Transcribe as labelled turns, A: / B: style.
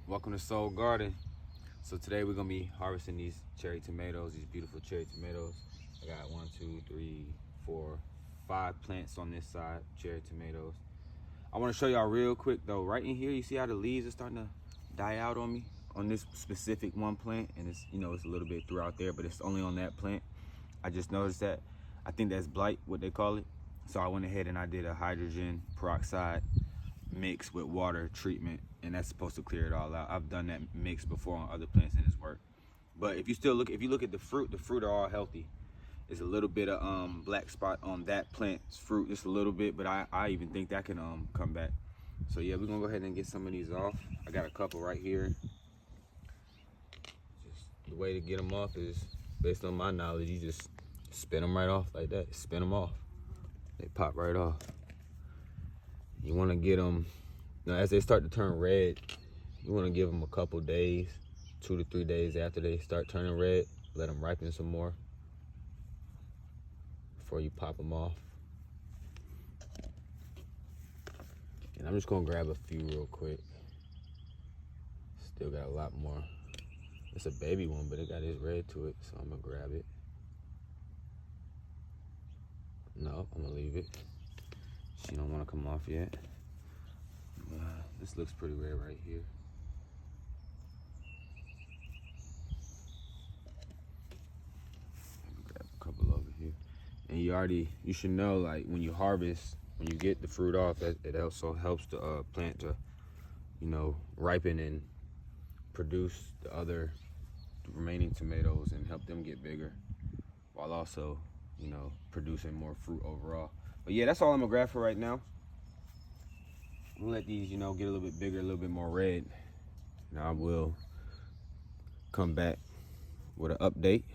A: Welcome to Soul Garden. So today we're gonna be harvesting these cherry tomatoes, these beautiful cherry tomatoes. I got 1, 2, 3, 4, 5 plants on this side, cherry tomatoes. I wanna show y'all real quick though, right in here, you see how the leaves are starting to die out on me? On this specific one plant, and it's, it's a little bit throughout there, but it's only on that plant. I just noticed that. I think that's blight, what they call it. So I went ahead and I did a hydrogen peroxide mix with water treatment, and that's supposed to clear it all out. I've done that mix before on other plants and it's worked. But if you look at the fruit are all healthy. There's a little bit of black spot on that plant's fruit, just a little bit, but I even think that can come back. So yeah, we're gonna go ahead and get some of these off. I got a couple right here. Just the way to get them off is, based on my knowledge, you just spin them right off like that. Spin them off. They pop right off. You want to get them, as they start to turn red, you want to give them a couple days, 2 to 3 days after they start turning red. Let them ripen some more before you pop them off. And I'm just going to grab a few real quick. Still got a lot more. It's a baby one, but it got its red to it, so I'm going to grab it. No, I'm going to leave it. She don't want to come off yet. This looks pretty red right here. Grab a couple over here. And you should know, like, when you harvest, when you get the fruit off, it also helps the plant to, ripen and produce the remaining tomatoes and help them get bigger, while also, producing more fruit overall. But yeah, that's all I'm gonna grab for right now. We'll let these, get a little bit bigger, a little bit more red. And I will come back with an update.